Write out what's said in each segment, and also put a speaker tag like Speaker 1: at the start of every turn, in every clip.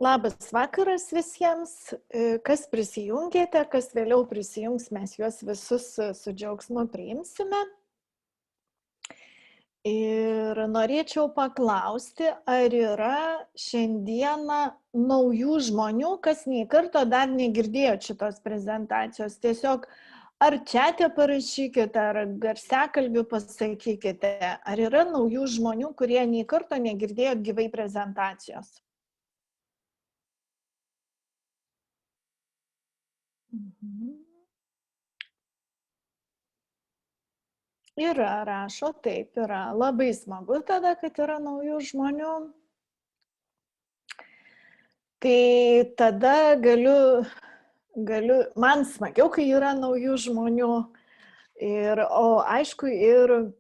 Speaker 1: Labas vakaras visiems, kas prisijungėte, kas vėliau prisijungs, mes juos visus su džiaugsmu priimsime. Ir norėčiau paklausti, ar yra šiandieną naujų žmonių, kas nei karto dar negirdėjo šitos prezentacijos. Tiesiog ar čiate parašykite, ar garsiakalbiu pasakykite, ar yra naujų žmonių, kurie nei karto negirdėjo gyvai prezentacijos. Yra, rašo, taip yra. Labai smagu tada, kad yra naujų žmonių. Tai tada galiu, man smagiau, kai yra naujų žmonių. O aišku, ir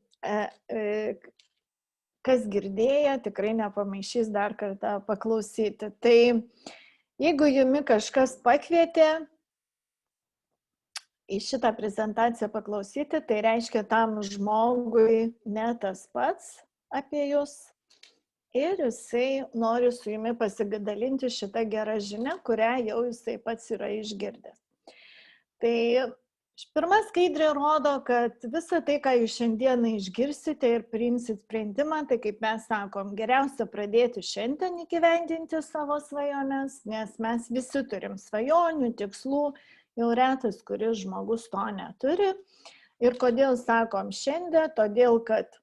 Speaker 1: kas girdėjo, tikrai nepamaišys dar kartą paklausyti. Tai jeigu jumi kažkas pakvietė į šitą prezentaciją paklausyti, tai reiškia tam žmogui ne tas pats apie jūs ir jisai nori su jumi pasidalinti šitą gerą žinią, kurią jau jisai pats yra išgirdęs. Tai pirma skaidrė rodo, kad visą tai, ką jūs šiandieną išgirsite ir priimsit sprendimą, tai kaip mes sakom, geriausia pradėti šiandien įgyvendinti savo svajones, nes mes visi turim svajonių, tikslų, jau retas, kuris žmogus to neturi. Ir kodėl sakom šiandien? Todėl, kad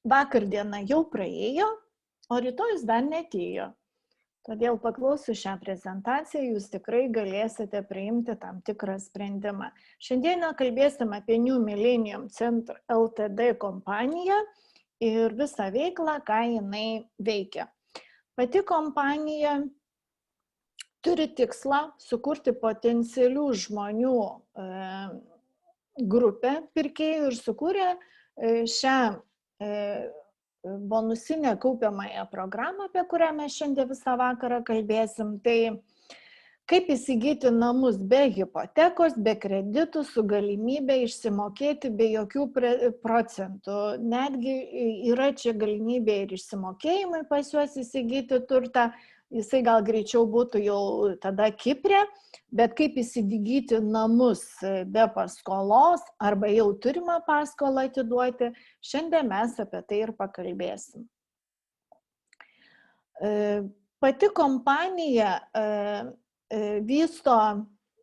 Speaker 1: vakar diena jau praėjo, o rytojus dar neatėjo. Todėl paklausus šią prezentaciją, jūs tikrai galėsite priimti tam tikrą sprendimą. Šiandieną kalbėsim apie New Millennium Center Ltd kompaniją ir visą veiklą, ką jinai veikia. Pati kompanija turi tikslą sukurti potencialių žmonių grupę pirkėjų ir sukūrė šią bonusinę kaupiamąją programą, apie kurią mes šiandien visą vakarą kalbėsim. Tai kaip įsigyti namus be hipotekos, be kreditų, su galimybė išsimokėti be jokių procentų. Netgi yra čia galimybė ir išsimokėjimai pas juos įsigyti turtą. Jisai gal greičiau būtų jau tada Kiprė, bet kaip įsigyti namus be paskolos arba jau turimą paskolą atiduoti, šiandien mes apie tai ir pakalbėsim. Pati kompanija vysto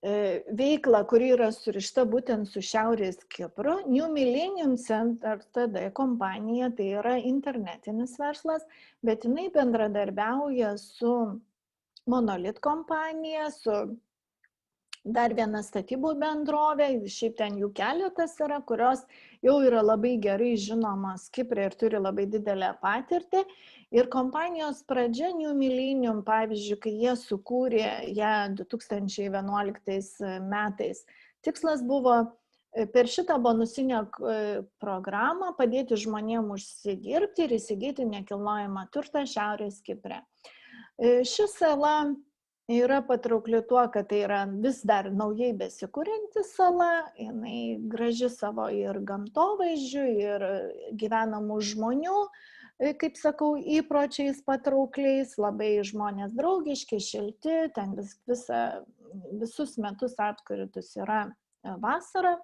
Speaker 1: veiklą, kuri yra surišta būtent su Šiaurės Kipru. New Millennium Center Ltd kompanija, tai yra internetinis verslas, bet jinai bendradarbiauja su Monolith kompanija, su dar viena statybų bendrovė, šiaip ten jų keletas yra, kurios jau yra labai gerai žinomos Kiprė ir turi labai didelę patirtį. Ir kompanijos pradžia New Millennium, pavyzdžiui, kai jie sukūrė ją 2011 metais, tikslas buvo per šitą bonusinę programą padėti žmonėms užsidirbti ir įsigyti nekilnojamą turtą Šiaurės Kipre. Ši sala yra patraukli tuo, kad tai yra vis dar naujai besikūrinti sala, jinai graži savo ir gamtovaizdžiu, ir gyvenamų žmonių, kaip sakau, įpročiais patraukliais, labai žmonės draugiški, šilti, ten visus metus atkritus yra vasara.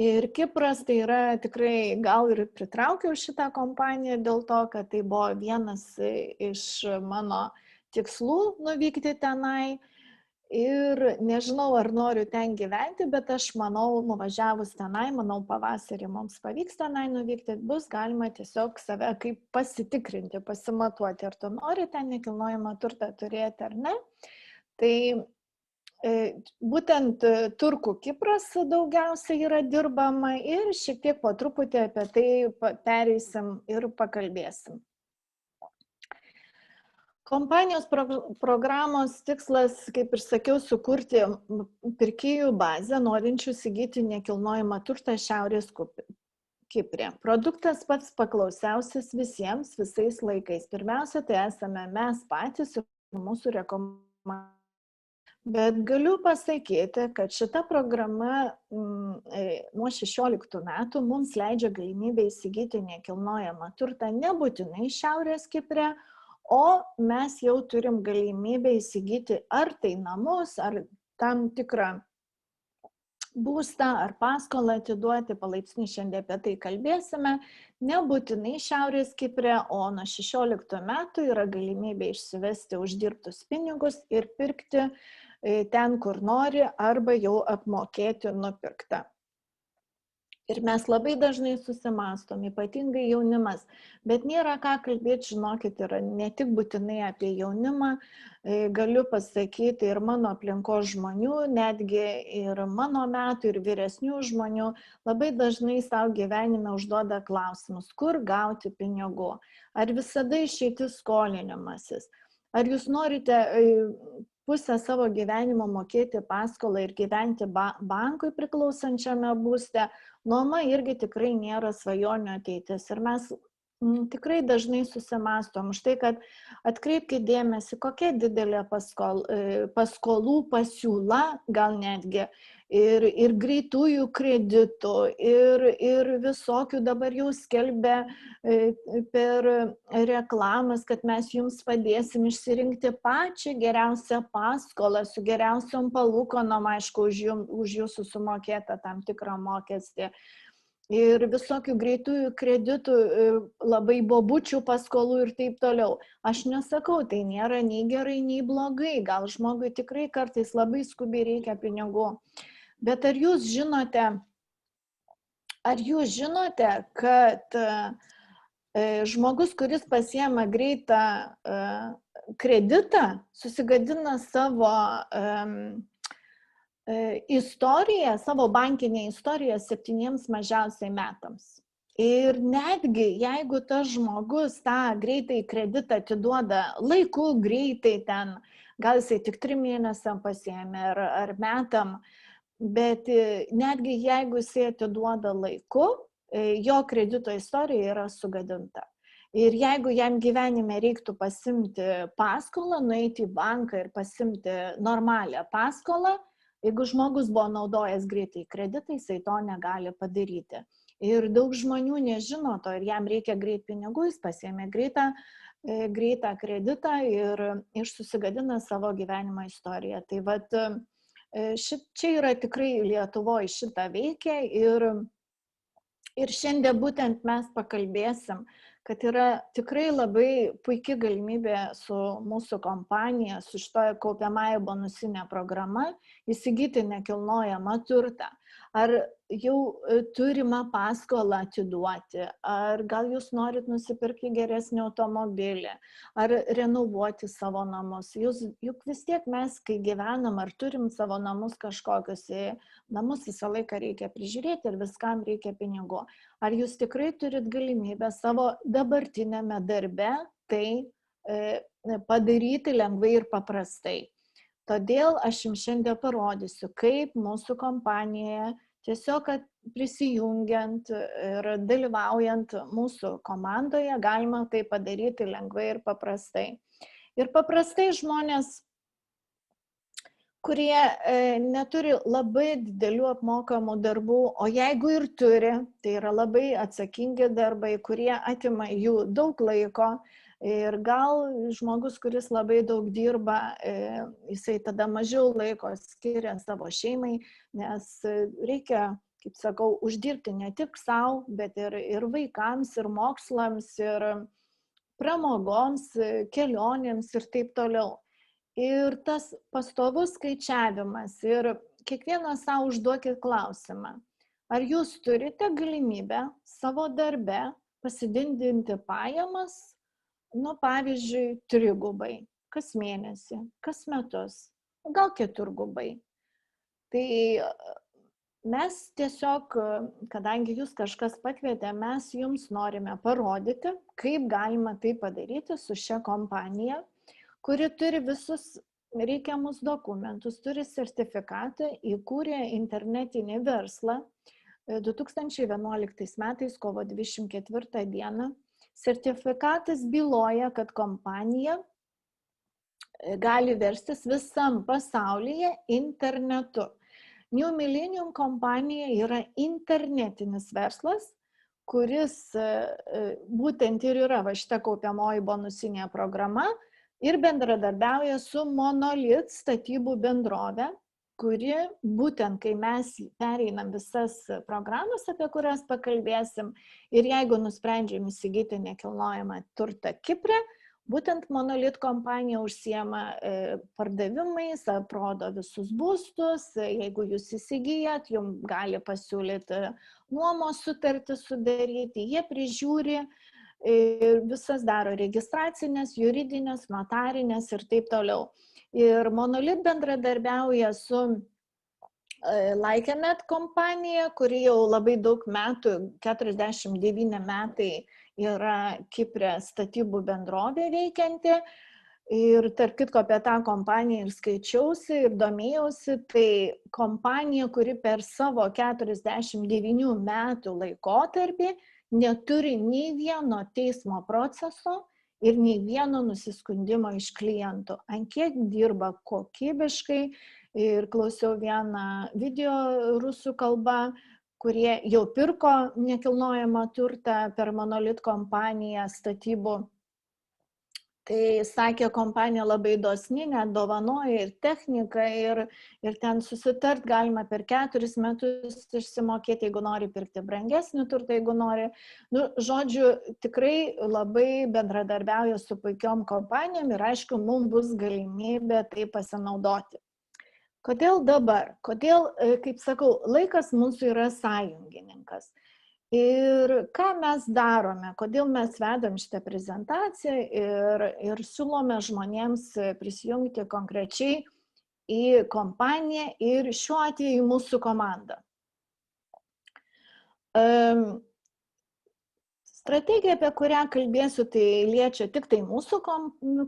Speaker 1: Ir Kipras tai yra tikrai, gal ir pritraukiau šitą kompaniją dėl to, kad tai buvo vienas iš mano tikslų nuvykti tenai. Ir nežinau, ar noriu ten gyventi, bet aš manau, nuvažiavus tenai, manau, pavasarį mums pavyks tenai nuvykti, bus galima tiesiog save kaip pasitikrinti, pasimatuoti, ar tu nori ten nekilnojamą turtą turėti ar ne. Tai būtent turkų Kipras daugiausiai yra dirbama ir šiek tiek po truputį apie tai pereisim ir pakalbėsim. Kompanijos programos tikslas, kaip ir sakiau, sukurti pirkėjų bazę, norinčių įsigyti nekilnojamą turtą Šiaurės Kiprė. Produktas pats paklausiausias visiems, visais laikais. Pirmiausia, tai esame mes patys ir mūsų rekomendacijos. Bet galiu pasakyti, kad šita programa nuo 16 metų mums leidžia galimybę įsigyti nekilnojamą turtą nebūtinai Šiaurės Kipre, o mes jau turim galimybę įsigyti ar tai namus, ar tam tikrą būstą ar paskolą atiduoti, palaipsniui šiandien apie tai kalbėsime, nebūtinai Šiaurės Kipre, o nuo 16 metų yra galimybė išsivesti uždirbtus pinigus ir pirkti ten, kur nori, arba jau apmokėti nupirktą. Ir mes labai dažnai susimastom, ypatingai jaunimas, bet nėra ką kalbėti, žinokit, yra ne tik būtinai apie jaunimą, galiu pasakyti ir mano aplinkos žmonių, netgi ir mano metų, ir vyresnių žmonių, labai dažnai savo gyvenime užduoda klausimus, kur gauti pinigų, ar visada išeiti skolinimasis, ar jūs norite pusę savo gyvenimo mokėti paskolą ir gyventi bankui priklausančiame būste. Nuoma irgi tikrai nėra svajonių ateitis ir mes tikrai dažnai susimastom už tai, kad atkreipkite dėmesį, kokia didelė paskolų pasiūla, gal netgi ir greitųjų kreditų, ir visokių dabar jau skelbia per reklamas, kad mes jums padėsim išsirinkti pačią geriausią paskolą su geriausiom palūkanom, aišku, už jūsų sumokėtą tam tikrą mokestį. Ir visokių greitųjų kreditų, labai bobučių paskolų ir taip toliau. Aš nesakau, tai nėra nei gerai, nei blogai. Gal žmogui tikrai kartais labai skubiai reikia pinigų. Bet ar jūs žinote, kad žmogus, kuris pasiema greitą kreditą, susigadina savo istoriją, savo bankinę istoriją 7 mažiausiai metams. Ir netgi jeigu tas žmogus tą greitai kreditą atiduoda laiku, greitai ten, gal jisai tik 3 mėnesiam pasiėmė ar metam, bet netgi jeigu jisai atiduoda laiku, jo kredito istorija yra sugadinta. Ir jeigu jam gyvenime reiktų pasimti paskolą, nueiti į banką ir pasimti normalią paskolą, jeigu žmogus buvo naudojęs greitai kreditą, jisai to negali padaryti. Ir daug žmonių nežino to ir jam reikia greit pinigų, jis pasiėmė greitą kreditą ir susigadina savo gyvenimo istoriją. Tai vat, čia yra tikrai Lietuvoje šitą veikia ir šiandien būtent mes pakalbėsim, kad yra tikrai labai puikia galimybė su mūsų kompanija, su šitoje kaupiamąja bonusinė programa įsigyti nekilnojamą turtą. Ar jau turimą paskolą atiduoti, ar gal jūs norit nusipirkti geresnį automobilį, ar renovuoti savo namus. Juk vis tiek mes, kai gyvenam, ar turim savo namus kažkokius, namus visą laiką reikia prižiūrėti ir viskam reikia pinigų. Ar jūs tikrai turit galimybę savo dabartinėme darbe tai padaryti lengvai ir paprastai. Todėl aš jums šiandien parodysiu, kaip mūsų kompanijoje tiesiog prisijungiant ir dalyvaujant mūsų komandoje galima tai padaryti lengvai ir paprastai. Ir paprastai žmonės, kurie neturi labai didelių apmokamų darbų, o jeigu ir turi, tai yra labai atsakingi darbai, kurie atima jų daug laiko. Ir gal žmogus, kuris labai daug dirba, jisai tada mažiau laiko skiria savo šeimai, nes reikia, kaip sakau, uždirbti ne tik savo, bet ir vaikams, ir mokslams, ir pramogoms, kelionėms ir taip toliau. Ir tas pastovus skaičiavimas ir kiekvienas savo užduokit klausimą. Ar jūs turite galimybę savo darbe pasididinti pajamas? Pavyzdžiui, 3-gubai, kas mėnesį, kas metus, gal 4-gubai. Tai mes tiesiog, kadangi jūs kažkas pakvietė, mes jums norime parodyti, kaip galima tai padaryti su šia kompanija, kuri turi visus reikiamus dokumentus, turi sertifikatą, įkūrė internetinį verslą 2011 metais, kovo 24 dieną. Sertifikatas byloja, kad kompanija gali verstis visam pasaulyje internetu. New Millennium kompanija yra internetinis verslas, kuris būtent ir yra va šita kaupiamoji bonusinė programa ir bendradarbiauja su Monolith statybų bendrove, kuri būtent, kai mes pereinam visas programas, apie kurias pakalbėsim, ir jeigu nusprendžiam įsigyti nekilnojamą turtą Kipre, būtent Monolith kompanija užsiema pardavimais, aprodo visus būstus, jeigu jūs įsigijat, jums gali pasiūlyti nuomos sutartį sudaryti, jie prižiūri, visas daro registracinės, juridinės, notarinės ir taip toliau. Ir Monolith bendradarbiauja su Likenet kompanija, kuri jau labai daug metų, 49 metai yra Kipre statybų bendrovė veikianti. Ir tarp kitko apie tą kompaniją ir skaičiausi ir domėjausi, tai kompanija, kuri per savo 49 metų laikotarpį neturi nei vieno teismo proceso ir nei vieno nusiskundimo iš klientų. Ant kiek dirba kokybiškai, ir klausiau vieną video rusų kalba, kurie jau pirko nekilnojamą turtą per Monolith kompaniją statybų. Tai sakė, kompanija labai dosni, net dovanoja ir techniką, ir ten susitart galima per 4 metus išsimokėti, jeigu nori pirkti brangesnį turtą, jeigu nori. Žodžiu, tikrai labai bendradarbiauja su puikiom kompanijom ir aišku, mums bus galimybė tai pasinaudoti. Kodėl dabar? Kodėl, kaip sakau, laikas mūsų yra sąjungininkas. Ir ką mes darome, kodėl mes vedam šitą prezentaciją ir siūlome žmonėms prisijungti konkrečiai į kompaniją ir šiuo atveju į mūsų komandą. Strategija, apie kurią kalbėsiu, tai liečia tik tai mūsų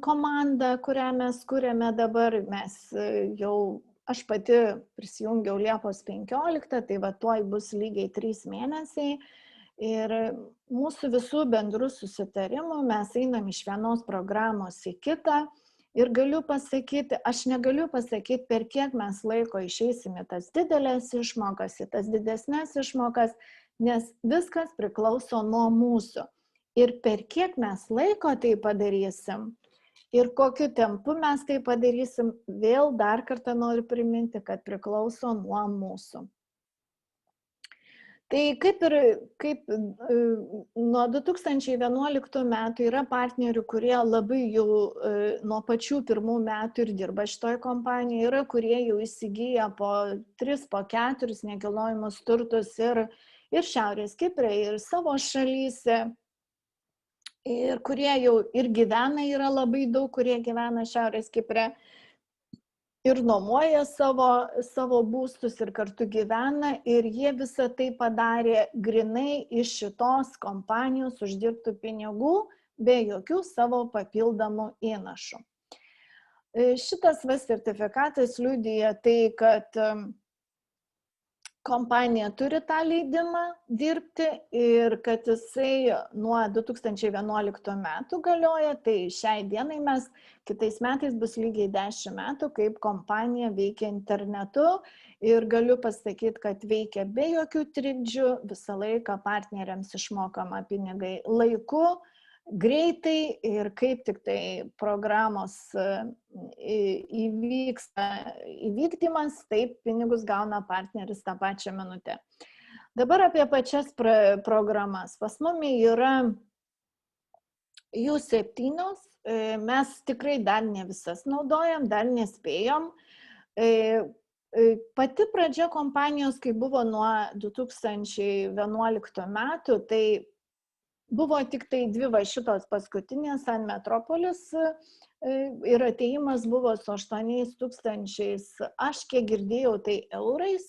Speaker 1: komandą, kurią mes kuriame dabar. Aš pati prisijungiau Liepos 15, tai va tuoj bus lygiai 3 mėnesiai. Ir mūsų visų bendrų susitarimų mes einam iš vienos programos į kitą. Ir galiu pasakyti, aš negaliu pasakyti, per kiek mes laiko išeisim į tas didelės išmokas, į tas didesnės išmokas, nes viskas priklauso nuo mūsų. Ir per kiek mes laiko tai padarysim, ir kokiu tempu mes tai padarysim, vėl dar kartą noriu priminti, kad priklauso nuo mūsų. Tai kaip nuo 2011 metų yra partnerių, kurie labai jau nuo pačių pirmų metų ir dirba šitoj kompanijoje, yra kurie jau įsigyja po 3, po 4 nekilnojamus turtus ir Šiaurės Kipre, ir savo šalyse. Ir kurie jau ir gyvena, yra labai daug, kurie gyvena Šiaurės Kipre ir nuomoja savo būstus ir kartu gyvena, ir jie visą tai padarė grinai iš šitos kompanijos uždirbtų pinigų be jokių savo papildomų įnašų. Šitas sertifikatas liudija tai, kad kompanija turi tą leidimą dirbti ir kad jisai nuo 2011 metų galioja, tai šiai dienai kitais metais bus lygiai 10 metų, kaip kompanija veikia internetu, ir galiu pasakyti, kad veikia be jokių trikdžių, visą laiką partneriams išmokama pinigai laiku, greitai, ir kaip tik tai programos įvyksta įvykdymas, taip pinigus gauna partneris tą pačią minutę. Dabar apie pačias programas. Pas mumi yra jų 7, mes tikrai dar ne visas naudojam, dar nespėjom. Pati pradžia kompanijos, kai buvo nuo 2011 metų, tai buvo tik tai 2 šitos paskutinės, San Metropolis, ir atėjimas buvo su 8 000, aš kiek girdėjau, tai eurais,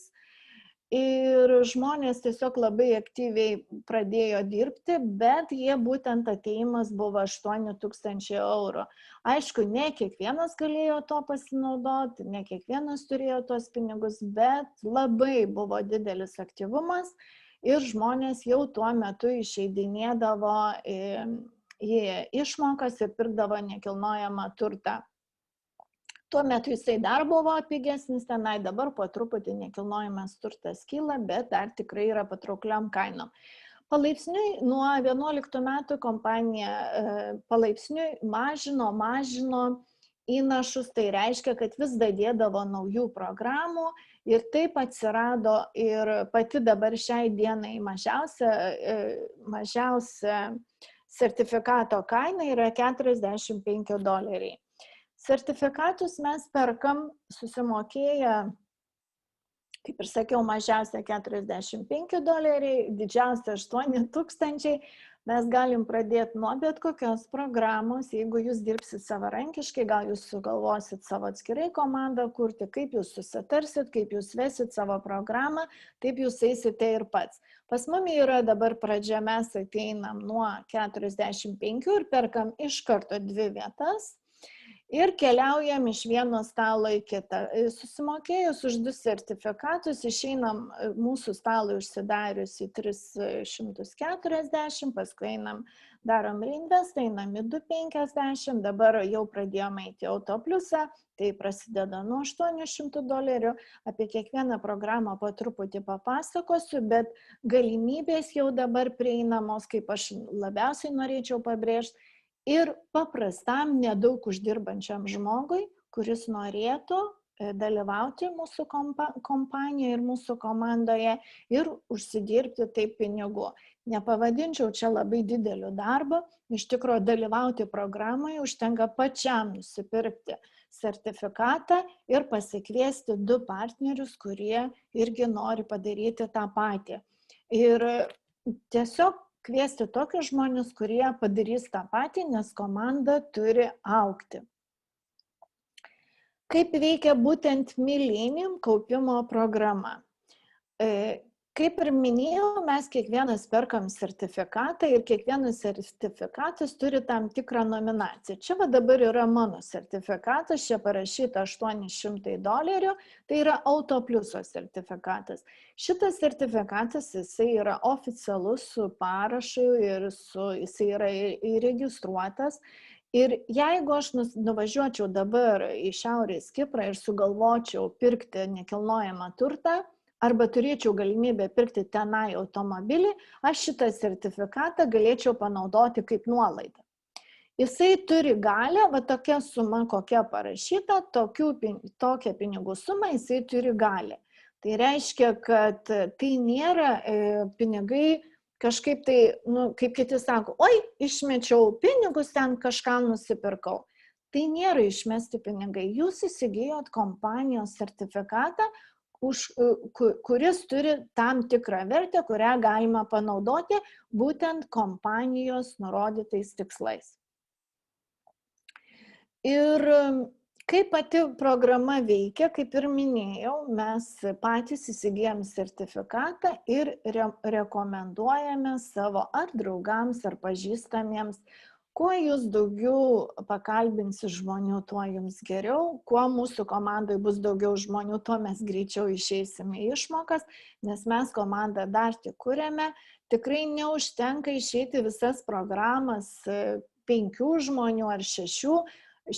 Speaker 1: ir žmonės tiesiog labai aktyviai pradėjo dirbti, bet jie būtent atėjimas buvo 8 000 eurų. Aišku, ne kiekvienas galėjo to pasinaudoti, ne kiekvienas turėjo tos pinigus, bet labai buvo didelis aktyvumas. Ir žmonės jau tuo metu išeidinėdavo į išmokas ir pirkdavo nekilnojamą turtą. Tuo metu jisai dar buvo pigesnis tenai, dabar po truputį nekilnojamas turtas kyla, bet dar tikrai yra patraukliom kainom. Palaipsniui nuo 11 metų kompanija palaipsniui mažino įnašus, tai reiškia, kad vis dadėdavo naujų programų ir taip atsirado ir pati dabar šiai dienai mažiausia sertifikato kaina yra $45. Sertifikatus mes perkam susimokėję, kaip ir sakiau, mažiausia $45, didžiausia $8,000. Mes galim pradėti nuo bet kokios programos, jeigu jūs dirbsit savarankiškai, gal jūs sugalvosit savo atskirai komandą kurti, kaip jūs susitarsit, kaip jūs vesit savo programą, taip jūs eisite ir pats. Pas mumi yra dabar pradžia, mes ateinam nuo 45 ir perkam iš karto 2 vietas. Ir keliaujam iš vieno stalo į kitą. Susimokėjus už 2 sertifikatus, išeinam mūsų stalui užsidarius į 340, paskui einam, darom reinvest, einam į 250, dabar jau pradėjome eiti autopliusą, tai prasideda nuo $800. Apie kiekvieną programą po truputį papasakosiu, bet galimybės jau dabar prieinamos, kaip aš labiausiai norėčiau pabrėžti, ir paprastam, nedaug uždirbančiam žmogui, kuris norėtų dalyvauti mūsų kompanijoje ir mūsų komandoje ir užsidirbti taip pinigų. Nepavadinčiau čia labai dideliu darbu, iš tikrųjų dalyvauti programoje užtenka pačiam nusipirkti sertifikatą ir pasikviesti 2 partnerius, kurie irgi nori padaryti tą patį. Ir tiesiog kviesti tokius žmonės, kurie padarys tą patį, nes komanda turi augti. Kaip veikia būtent Millennium kaupimo programa? Kaip ir minėjau, mes kiekvienas perkam sertifikatą ir kiekvienas sertifikatas turi tam tikrą nominaciją. Čia va dabar yra mano sertifikatas, čia parašyta $800, tai yra autopliuso sertifikatas. Šitas sertifikatas, jisai yra oficialus su parašu ir jisai yra įregistruotas. Ir jeigu aš nuvažiuočiau dabar į Šiaurės Kiprą ir sugalvočiau pirkti nekilnojamą turtą, arba turėčiau galimybę pirkti tenai automobilį, aš šitą sertifikatą galėčiau panaudoti kaip nuolaidą. Jisai turi galią, va tokia suma, kokia parašyta, tokią pinigų sumą jisai turi galią. Tai reiškia, kad tai nėra pinigai kažkaip tai, kaip kiti sako, oi, išmečiau pinigus, ten kažką nusipirkau. Tai nėra išmesti pinigai. Jūs įsigijot kompanijos sertifikatą, kuris turi tam tikrą vertę, kurią galima panaudoti būtent kompanijos nurodytais tikslais. Ir kaip pati programa veikia, kaip ir minėjau, mes patys įsigijam sertifikatą ir rekomenduojame savo ar draugams, ar pažįstamiems. Kuo jūs daugiau pakalbinsi žmonių, tuo jums geriau. Kuo mūsų komandai bus daugiau žmonių, tuo mes greičiau išeisime į išmokas, nes mes komandą dar tik kuriame. Tikrai neužtenka išeiti visas programas 5 žmonių ar 6.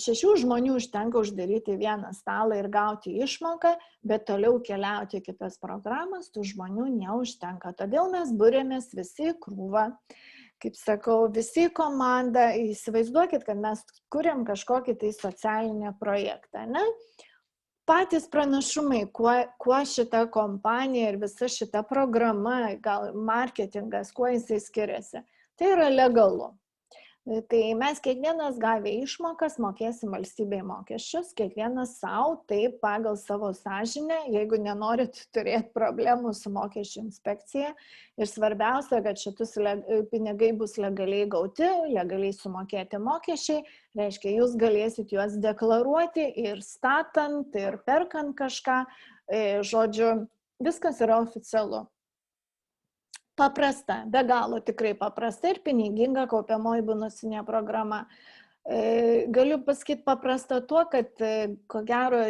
Speaker 1: 6 žmonių užtenka uždaryti vieną stalą ir gauti išmoką, bet toliau keliauti į kitas programas, tų žmonių neužtenka. Todėl mes būrėmės visi krūvą. Kaip sakau, visi komanda, įsivaizduokit, kad mes kuriam kažkokį tai socialinį projektą, ne? Patys pranašumai, kuo šita kompanija ir visa šita programa, gal marketingas, kuo jisai skiriasi, tai yra legalu. Tai mes kiekvienas gavę išmokas mokėsim valstybei mokesčius, kiekvienas savo, taip pagal savo sąžinę, jeigu nenorit turėti problemų su mokesčių inspekcija. Ir svarbiausia, kad šitus pinigai bus legaliai gauti, legaliai sumokėti mokesčiai, reiškia, jūs galėsit juos deklaruoti ir statant, ir perkant kažką, žodžiu, viskas yra oficialu. Paprasta, be galo tikrai paprasta ir piniginga kaupiamoji bonusinė programa. Galiu pasakyti paprasta tuo, kad ko gero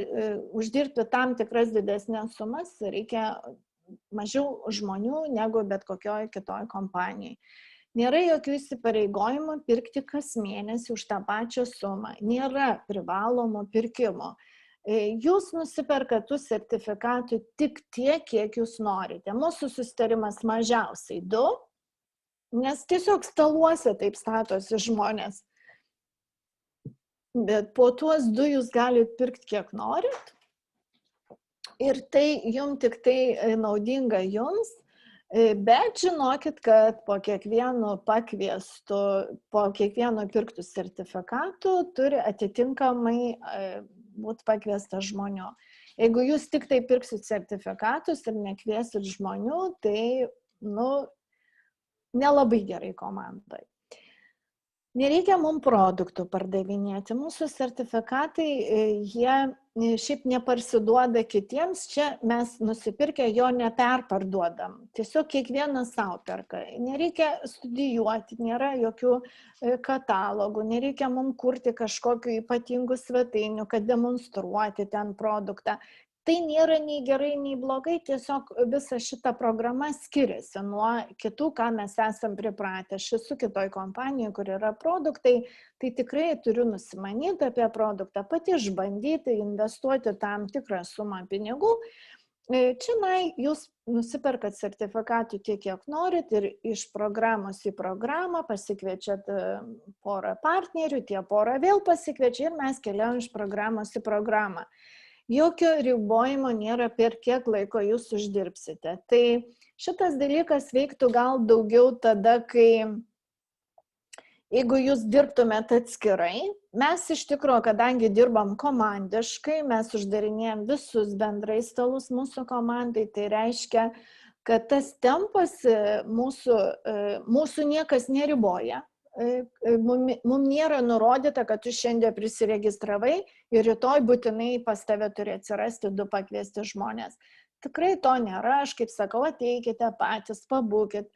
Speaker 1: uždirbti tam tikras didesnės sumas reikia mažiau žmonių negu bet kokioj kitoj kompanijai. Nėra jokių įsipareigojimų pirkti kas mėnesį už tą pačią sumą. Nėra privalomų pirkimų. Jūs nusiperkat tų sertifikatų tik tiek, kiek jūs norite. Mūsų susitarimas mažiausiai 2, Nes tiesiog staluose taip statosi žmonės. Bet po tuos du jūs galite pirkti kiek norit. Ir tai jums tik tai naudinga jums. Bet žinokit, kad po kiekvieno pakviesto, po kiekvieno pirktų sertifikatų turi atitinkamai būti pakviestas žmonių. Jeigu jūs tik tai pirksit sertifikatus ir nekviesit žmonių, tai, nelabai gerai komandai. Nereikia mums produktų pardavinėti. Mūsų sertifikatai, jie šiaip neparsiduoda kitiems, čia mes nusipirkę jo neperparduodam. Tiesiog kiekvienas savo perka. Nereikia studijuoti, nėra jokių katalogų, nereikia mums kurti kažkokių ypatingų svetainių, kad demonstruoti ten produktą. Tai nėra nei gerai, nei blogai, tiesiog visa šita programa skiriasi nuo kitų, ką mes esam pripratę. Aš esu kitoj kompanijoje, kur yra produktai, tai tikrai turiu nusimanyti apie produktą, pati išbandyti, investuoti tam tikrą sumą pinigų. Čia jūs nusiperkat sertifikatų tiek, kiek norit ir iš programos į programą pasikviečiat porą partnerių, tie porą vėl pasikviečia ir mes keliaujam iš programos į programą. Jokio ribojimo nėra, per kiek laiko jūs uždirbsite. Tai šitas dalykas veiktų gal daugiau tada, kai jeigu jūs dirbtumėt atskirai, mes iš tikrųjų, kadangi dirbam komandiškai, mes uždarinėjom visus bendrai stalus mūsų komandai, tai reiškia, kad tas tempas mūsų niekas neriboja. Mums nėra nurodyta, kad tu šiandien prisiregistravai ir rytoj būtinai pas tave turi atsirasti 2 pakviesti žmonės. Tikrai to nėra, aš kaip sakau, ateikite patys, pabūkit,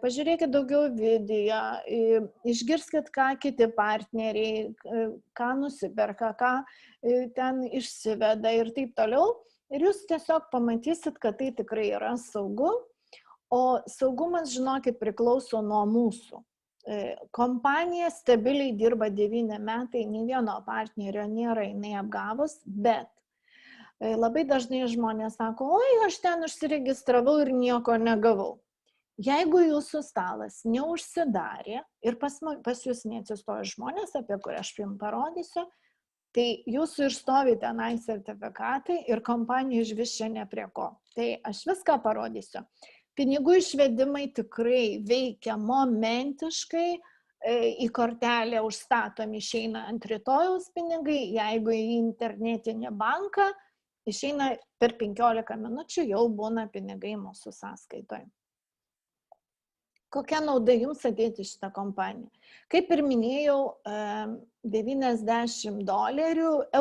Speaker 1: pažiūrėkit daugiau video, išgirskit, ką kiti partneriai, ką nusiperka, ką ten išsiveda ir taip toliau. Ir jūs tiesiog pamatysit, kad tai tikrai yra saugu, o saugumas, žinokit, priklauso nuo mūsų. Kompanija stabiliai dirba 9 metai, nei vieno partnerio nėra jinai apgavus, bet labai dažnai žmonės sako, oi, aš ten užsiregistravau ir nieko negavau. Jeigu jūsų stalas neužsidarė ir pas jūs neatsistoja žmonės, apie kurį aš jums parodysiu, tai jūsų ir stovi tenai sertifikatai ir kompanija iš vis čia ne prie ko. Tai aš viską parodysiu. Pinigų išvedimai tikrai veikia momentiškai, į kortelę užstatomi išeina ant rytojaus pinigai, jeigu į internetinį banką išeina per 15 minučių, jau būna pinigai mūsų sąskaitoje. Kokia nauda jums ateiti šitą kompaniją? Kaip ir minėjau, $90,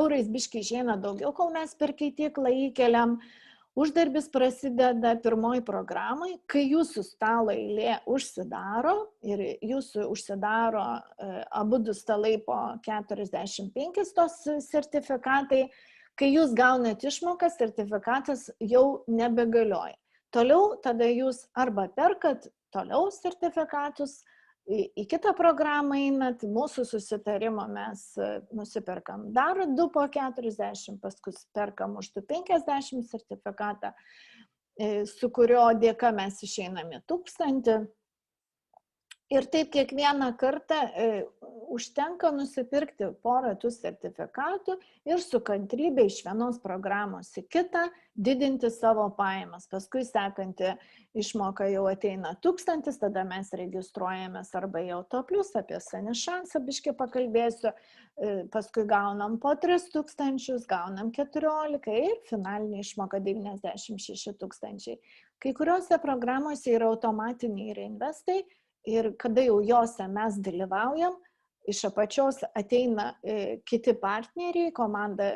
Speaker 1: eurais biškai išeina daugiau, kol mes per keityklą įkeliam. Uždarbis prasideda pirmoji programai, kai jūsų stalo eilė užsidaro ir jūsų užsidaro abudu stalai po 45 tos sertifikatai, kai jūs gaunat išmokas, sertifikatas jau nebegalioja. Toliau tada jūs arba perkat toliau sertifikatus, į kitą programą einat, mūsų susitarimo mes nusiperkam dar 2 po 40, paskui perkam už 250 sertifikatą, su kurio dėka mes išeiname 1000. Ir taip kiekvieną kartą užtenka nusipirkti porą tų sertifikatų ir su kantrybė iš vienos programos į kitą didinti savo pajamas. Paskui sekanti išmoka jau ateina 1000, tada mes registruojamės arba į Autoplius, apie Sanišansą biškį pakalbėsiu, paskui gaunam po 3000, gaunam 14 ir finalinė išmoka 96 000. Kai kuriuose programuose yra automatiniai reinvestai, ir kada jau jose mes dalyvaujam, iš apačios ateina kiti partneriai, komanda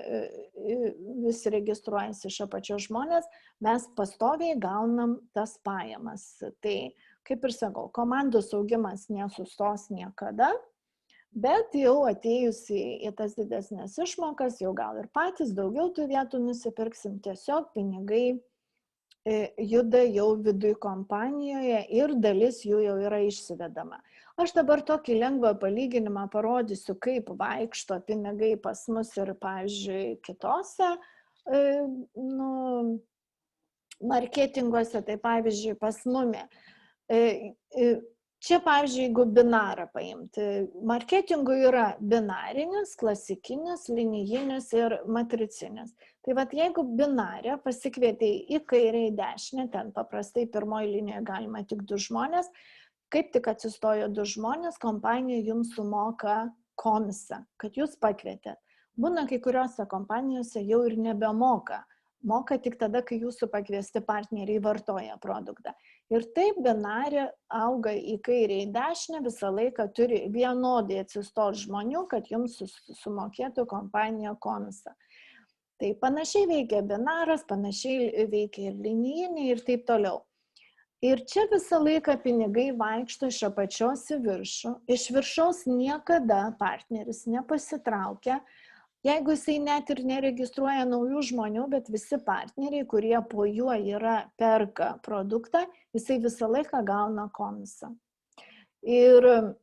Speaker 1: vis registruojasi iš apačios žmonės, mes pastoviai gaunam tas pajamas. Tai, kaip ir sakau, komandos augimas nesustos niekada, bet jau atėjus į tas didesnės išmokas, jau gal ir patys daugiau tų vietų nusipirksim, tiesiog pinigai juda jau viduj kompanijoje ir dalis jų jau yra išsivedama. Aš dabar tokį lengvą palyginimą parodysiu, kaip vaikšto pinigai pas mus ir, pavyzdžiui, kitose marketinguose, tai pavyzdžiui, pas mumi. Čia, pavyzdžiui, jeigu binarą paimti, marketingų yra binarinis, klasikinis, linijinis ir matricinis. Tai vat jeigu binarę pasikvietei į kairę, į dešinę, ten paprastai pirmoji linijoje galima tik 2 žmonės, kaip tik atsistojo 2 žmonės, kompanija jums sumoka komisą, kad jūs pakvietėt. Būna kai kuriuose kompanijose jau ir nebemoka. Moka tik tada, kai jūsų pakviesti partneriai vartoja produktą. Ir taip binarė auga į kairę, į dešinę, visą laiką turi vienodai atsistoti žmonių, kad jums sumokėtų kompanija komisą. Tai panašiai veikia binaras, panašiai veikia ir linijiniai ir taip toliau. Ir čia visą laiką pinigai vaikšto iš apačios į viršų. Iš viršaus niekada partneris nepasitraukia. Jeigu jisai net ir neregistruoja naujų žmonių, bet visi partneriai, kurie po juo yra perka produktą, jisai visą laiką gauna komisą. Ir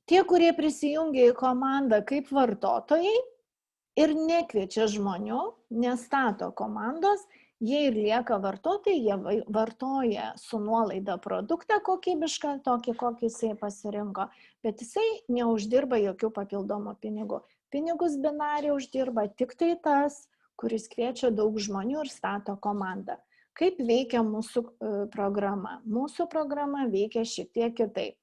Speaker 1: tie, kurie prisijungia į komandą kaip vartotojai ir nekviečia žmonių, nestato komandos, jie ir lieka vartotojai, jie vartoja su nuolaida produktą kokybišką, tokį, kokį jisai pasirinko, bet jisai neuždirba jokių papildomų pinigų. Pinigus binarė uždirba tik tai tas, kuris kviečia daug žmonių ir stato komandą. Kaip veikia mūsų programa? Mūsų programa veikia šiek tiek kitaip.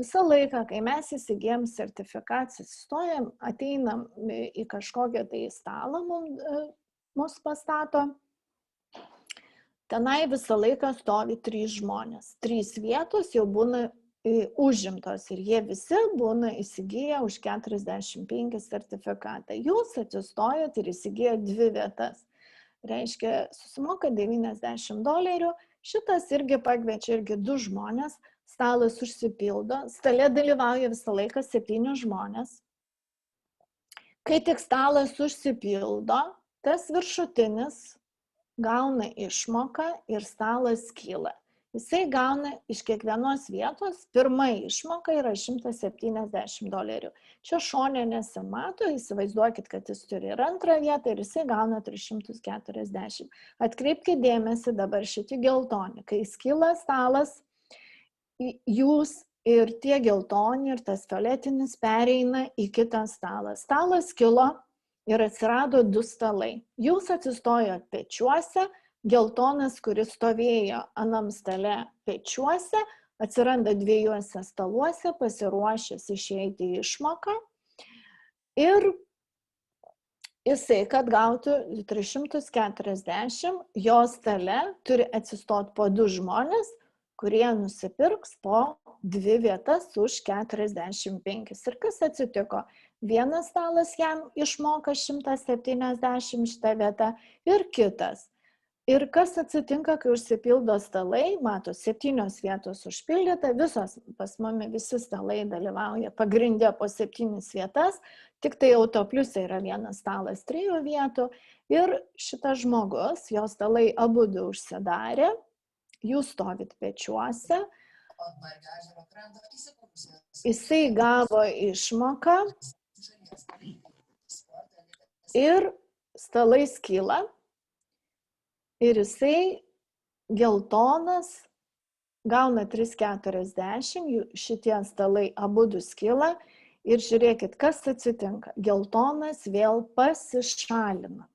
Speaker 1: Visą laiką, kai mes įsigijam sertifikacijas, stojam, ateinam į kažkokią tai stalą, mus pastato, tenai visą laiką stovi 3 žmonės. 3 vietos jau būna užimtos ir jie visi būna įsigiję už 45 sertifikatą. Jūs atsistojat ir įsigijat 2 vietas. Reiškia, susimoka $90. Šitas irgi pakviečia irgi 2 žmonės, stalas užsipildo, stale dalyvauja visą laiką 7 žmonės. Kai tik stalas užsipildo, tas viršutinis gauna išmoką ir stalas kyla. Jisai gauna iš kiekvienos vietos, pirma išmoka yra $170. Čia šone nesimato, įsivaizduokit, kad jis turi ir antrą vietą ir jisai gauna 340. Atkreipkite dėmesį dabar šitie geltoni. Kai skyla stalas, jūs ir tie geltoni ir tas fioletinis pereina į kitą stalą. Stalas kilo ir atsirado 2 stalai. Jūs atsistojot pečiuose, geltonas, kuris stovėjo anam stale pečiuose, atsiranda 2 staluose, pasiruošęs išeiti į išmoką. Ir jisai, kad gautų 340, jo stale turi atsistoti po 2 žmonės, kurie nusipirks po 2 vietas už 45. Ir kas atsitiko? Vienas stalas jam išmoka 170 šitą vietą ir kitas. Ir kas atsitinka, kai užsipildo stalai, mato, 7 vietos užpildyta, visos pas mumi visi stalai dalyvauja pagrindė po 7 vietas, tik tai autopliuse yra 1 stalas 3 vietų ir šitas žmogus, jo stalai abudu užsidarė, jūs stovit pečiuose, jisai gavo išmoką ir stalai skyla. Ir jisai geltonas gauna 340, šitie stalai abudu skyla ir žiūrėkit, kas atsitinka. Geltonas vėl pasišalina.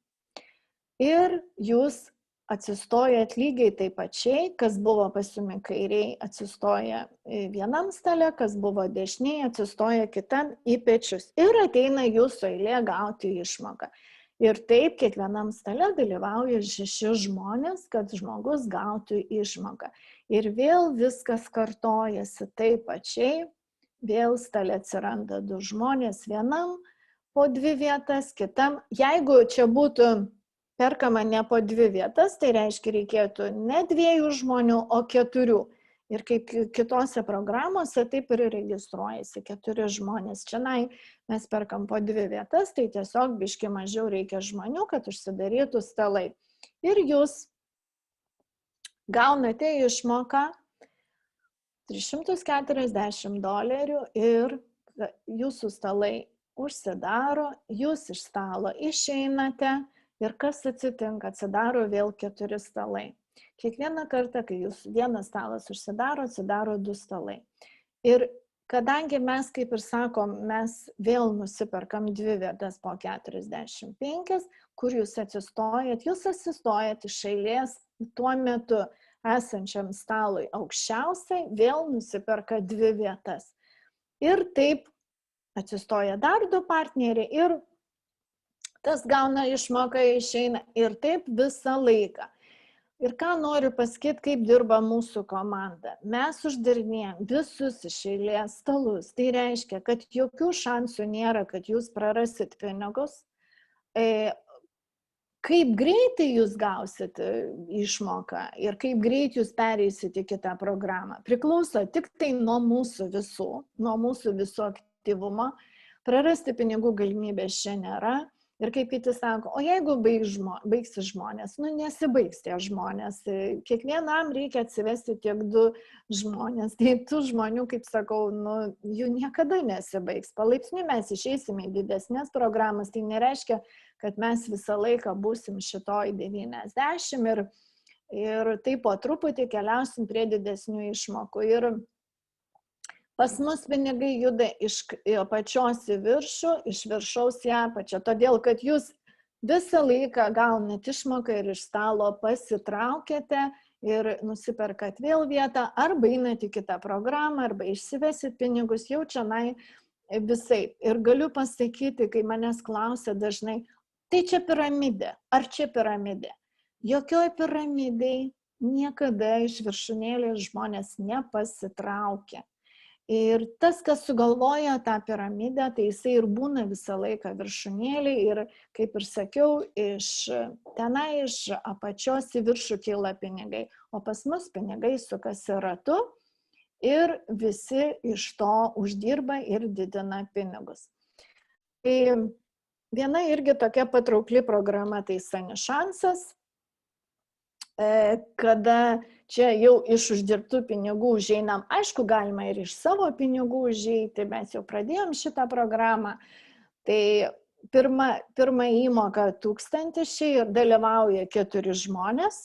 Speaker 1: Ir jūs atsistojat lygiai taip pačiai, kas buvo pas jumi kairiai, atsistoja vienam stale, kas buvo dešiniai, atsistoja kitam į pečius. Ir ateina jūsų eilė gauti išmoką. Ir taip kiekvienam stale dalyvauja 6 žmonės, kad žmogus gautų išmoką. Ir vėl viskas kartojasi taip pačiai, vėl stale atsiranda 2 žmonės, vienam po 2 vietas, kitam. Jeigu čia būtų perkama ne po 2 vietas, tai reiškia reikėtų ne 2 žmonių, o 4. Ir kaip kitose programuose taip ir registruojasi 4 žmonės. Čianai mes perkam po 2 vietas, tai tiesiog biški mažiau reikia žmonių, kad užsidarytų stalai. Ir jūs gaunate išmoką $340 ir jūsų stalai užsidaro, jūs iš stalo išeinate ir kas atsitinka, atsidaro vėl 4 stalai. Kiekvieną kartą, kai jūs vienas stalas užsidaro, atsidaro 2 stalai. Ir kadangi mes, kaip ir sakom, mes vėl nusiperkam 2 vietas po 45, kur jūs atsistojat iš eilės tuo metu esančiam stalui aukščiausiai, vėl nusiperka 2 vietas. Ir taip atsistoja dar 2 partneriai ir tas gauna išmoką, išeina ir taip visą laiką. Ir ką noriu pasakyti, kaip dirba mūsų komanda. Mes uždarinėjam visus iš eilės stalus. Tai reiškia, kad jokių šansų nėra, kad jūs prarasit pinigus. Kaip greitai jūs gausit išmoką ir kaip greit jūs pereisit į kitą programą, priklauso tik tai nuo mūsų visų aktyvumo. Prarasti pinigų galimybės čia nėra. Ir kaip kiti sako, o jeigu baigsis žmonės, nesibaigs tie žmonės. Kiekvienam reikia atsivesti tiek 2 žmonės. Tai tų žmonių, kaip sakau, jų niekada nesibaigs. Palaipsniui mes išeisime į didesnės programas. Tai nereiškia, kad mes visą laiką būsim šitoj 90 ir taip po truputį keliausim prie didesnių išmokų. Ir pas mus pinigai juda iš apačios į viršų, iš viršaus į apačią, todėl kad jūs visą laiką gaunat išmoką ir iš stalo pasitraukėte ir nusiperkat vėl vietą, arba einat į kitą programą, arba išsivesit pinigus jau čionai visaip. Ir galiu pasakyti, kai manęs klausia dažnai, tai čia piramidė, ar čia piramidė? Jokioj piramidėj niekada iš viršūnėlės žmonės nepasitraukia. Ir tas, kas sugalvoja tą piramidę, tai jisai ir būna visą laiką viršūnėlėj ir, kaip ir sakiau, iš apačios į viršų kyla pinigai, o pas mus pinigai sukasi ratu ir visi iš to uždirba ir didina pinigus. Tai viena irgi tokia patraukli programa, tai Sanišansas, kada čia jau iš uždirbtų pinigų užeinam, aišku, galima ir iš savo pinigų užeiti, mes jau pradėjom šitą programą. Tai pirma įmoka 1000 ir dalyvauja 4 žmonės.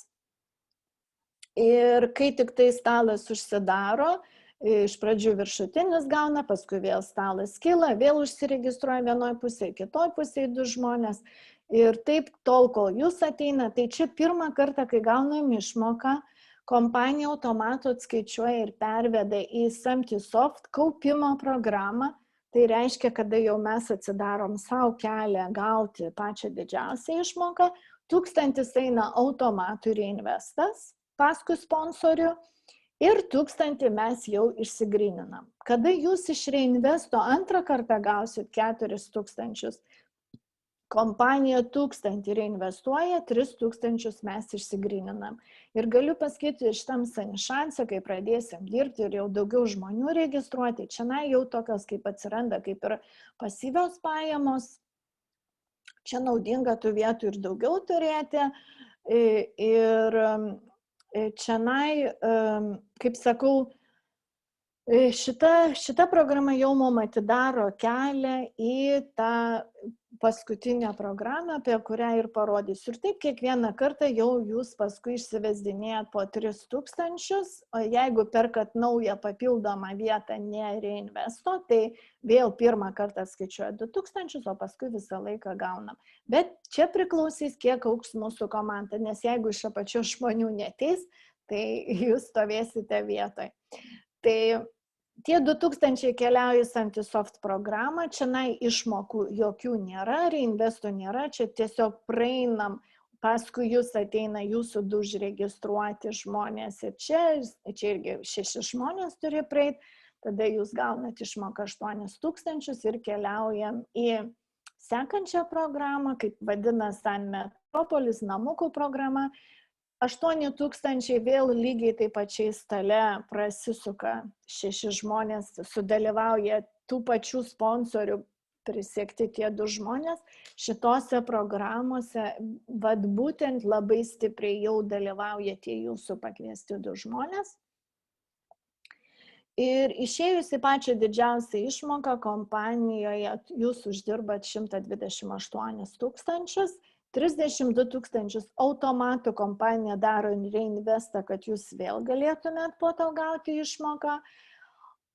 Speaker 1: Ir kai tik tai stalas užsidaro, iš pradžių viršutinis gauna, paskui vėl stalas kyla, vėl užsiregistruoja vienoje pusėje, kitoje pusėje 2 žmonės. Ir taip tol, kol jūs ateina, tai čia pirmą kartą, kai gaunam išmoką, kompanija automatu atskaičiuoja ir perveda į Samtisoft kaupimo programą. Tai reiškia, kada jau mes atsidarom savo kelią gauti pačią didžiausią išmoką, 1000 eina automatu reinvestas paskui sponsorių ir 1000 mes jau išsigryninam. Kada jūs iš reinvesto antrą kartą gausit 4000, kompanija 1000 reinvestuoja, 3000 mes išsigryninam. Ir galiu pasakyti, šitam Sanišanse, kai pradėsim dirbti ir jau daugiau žmonių registruoti, čia jau tokios kaip atsiranda, kaip ir pasyvios pajamos, čia naudinga tų vietų ir daugiau turėti. Ir čia, kaip sakau, šita programa jau mums atidaro kelią į tą paskutinę programą, apie kurią ir parodysiu. Ir taip kiekvieną kartą jau jūs paskui išsivesdinėjat po 3000, o jeigu perkat naują papildomą vietą ne reinvesto, tai vėl pirmą kartą skaičiuoja 2000, o paskui visą laiką gaunam. Bet čia priklausys, kiek augs mūsų komanda, nes jeigu iš apačios žmonių neteis, tai jūs stovėsite vietoj. Tai tie 2000 keliauja į Samtisoft programą, čia išmokų jokių nėra, reinvesto nėra, čia tiesiog praeinam, paskui jūs ateina jūsų 2 užregistruoti žmonės ir čia irgi 6 žmonės turi praeiti, tada jūs gaunat išmoką 8000 ir keliaujam į sekančią programą, kaip vadinasi San Metropolis, namukų programa. 8000 vėl lygiai taip pačiai stale prasisuka 6 žmonės, sudalyvauja tų pačių sponsorių prisiekti tie 2 žmonės. Šitose programuose būtent labai stipriai jau dalyvauja tie jūsų pakviesti 2 žmonės. Ir išėjus į pačią didžiausią išmoką kompanijoje jūs uždirbat 128 000. 32 000 automatų kompanija daro reinvestą, kad jūs vėl galėtumėt po to gauti išmoką.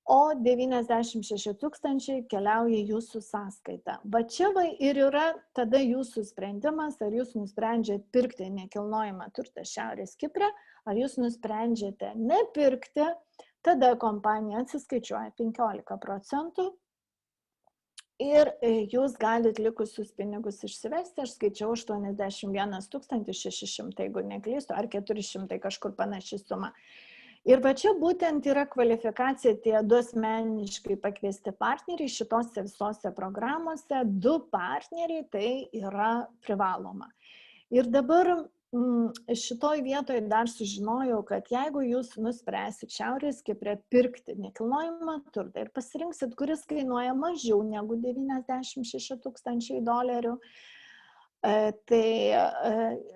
Speaker 1: o 96 000 keliauja jūsų sąskaitą. Va čia ir yra tada jūsų sprendimas, ar jūs nusprendžiate pirkti nekilnojamą turtą Šiaurės Kipre, ar jūs nusprendžiate nepirkti, tada kompanija atsiskaičiuoja 15%. Ir jūs galite likusius pinigus išsivesti, aš skaičiau 81 600, jeigu neklystu, ar 400 kažkur panaši suma. Ir va čia būtent yra kvalifikacija tie 2 asmeniškai pakviesti partneriai šitose visose programuose, 2 partneriai tai yra privaloma. Ir dabar šitoj vietoje dar sužinojau, kad jeigu jūs nuspręsit Šiaurės Kipre pirkti nekilnojamą turtą ir pasirinksit, kuris kainuoja mažiau negu $96 000, tai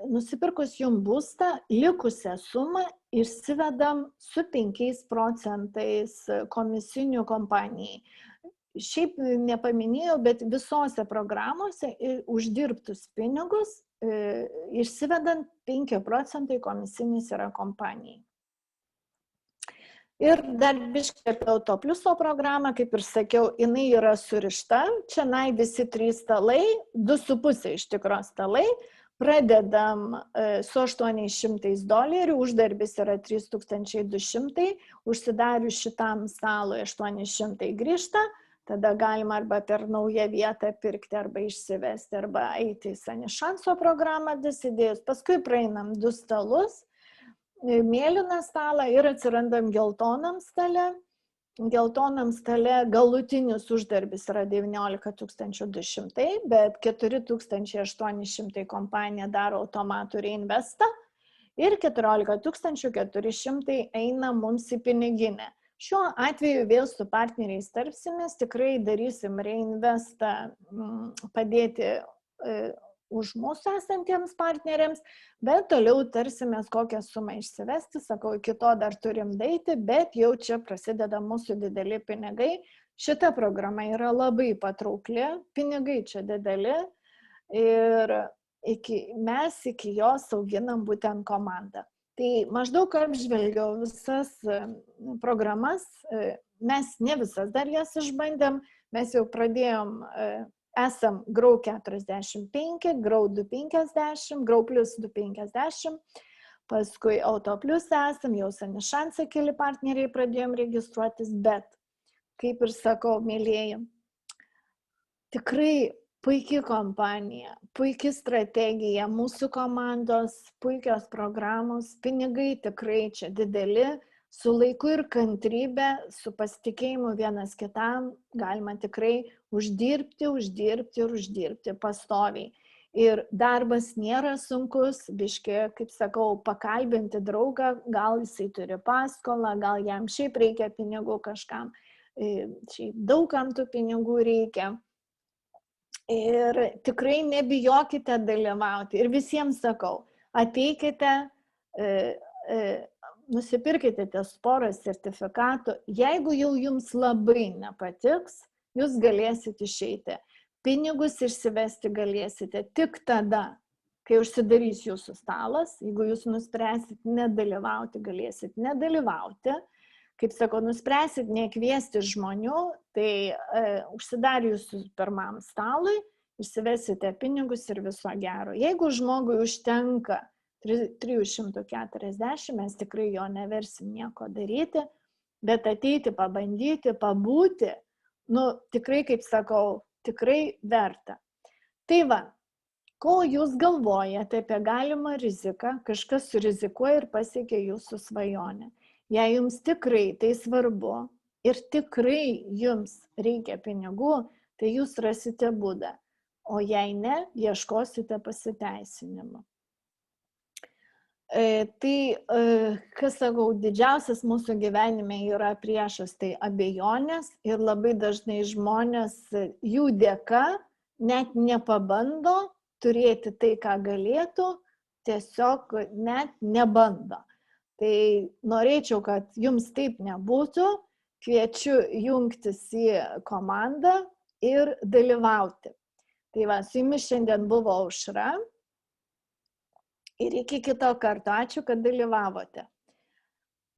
Speaker 1: nusipirkus jums būstą, likusią sumą išsivedam su 5% komisinių kompanijai. Šiaip nepaminėjau, bet visose programuose uždirbtus pinigus išsivedant 5% komisinis yra kompanijai. Ir dar biškai apie Autopliuso programą, kaip ir sakiau, jinai yra surišta. Čia visi 3 stalai, 2,5 iš tikro stalai. Pradedam su $800, uždarbis yra 3200, užsidarius šitam stalui 800 grįžta. Tada galima arba per naują vietą pirkti, arba išsivesti, arba eiti į Sanišanso programą dasidėjus. Paskui praeinam 2 stalus, mėlyną stalą ir atsirandam geltonam stale. Geltonam stale galutinis uždarbis yra 19 200, bet 4800 kompanija daro automatų reinvestą ir 14 400 eina mums į piniginę. Šiuo atveju vėl su partneriais tarpsimės, tikrai darysim reinvestą padėti už mūsų esantiems partneriams, bet toliau tarsimės kokią sumą išsivesti, sakau, iki to dar turim daeiti, bet jau čia prasideda mūsų dideli pinigai. Šita programa yra labai patraukli, pinigai čia dideli ir mes iki jos auginam būtent komandą. Tai maždaug apžvelgiau visas programas, mes ne visas dar jas išbandėm, mes jau pradėjom, esam Grow 45, Grow 250, Grow Plus 250, paskui Autoplius esam, jau Sanišanse keli partneriai pradėjom registruotis, bet, kaip ir sakau, mėlėjai, tikrai puikia kompanija, puikia strategija, mūsų komandos, puikios programos, pinigai tikrai čia dideli, su laiku ir kantrybė, su pasitikėjimu vienas kitam galima tikrai uždirbti pastoviai. Ir darbas nėra sunkus, biški, kaip sakau, pakalbinti draugą, gal jisai turi paskolą, gal jam šiaip reikia pinigų kažkam, šiaip daugam tų pinigų reikia. Ir tikrai nebijokite dalyvauti. Ir visiems sakau, ateikite, nusipirkite ties porą sertifikatų. Jeigu jau jums labai nepatiks, jūs galėsite išeiti. Pinigus išsivesti galėsite tik tada, kai užsidarys jūsų stalas. Jeigu jūs nuspręsit nedalyvauti, galėsit nedalyvauti. Kaip sako, nuspręsit nekviesti žmonių, tai užsidarius pirmam stalui, išsivesite pinigus ir viso gero. Jeigu žmogui užtenka 340, mes tikrai jo neversim nieko daryti, bet ateiti, pabandyti, pabūti, tikrai, kaip sakau, tikrai verta. Tai va, ko jūs galvojate apie galimą riziką, kažkas surizikuoja ir pasiekia jūsų svajonę. Jei jums tikrai tai svarbu ir tikrai jums reikia pinigų, tai jūs rasite būdą, o jei ne, ieškosite pasiteisinimo. Tai, kas sakau, didžiausias mūsų gyvenime yra priešas, tai abejonės ir labai dažnai žmonės jų dėka net nepabando turėti tai, ką galėtų, tiesiog net nebando. Tai norėčiau, kad jums taip nebūtų, kviečiu jungtis į komandą ir dalyvauti. Tai va, su jumis šiandien buvo Aušra ir iki kito karto. Ačiū, kad dalyvavote.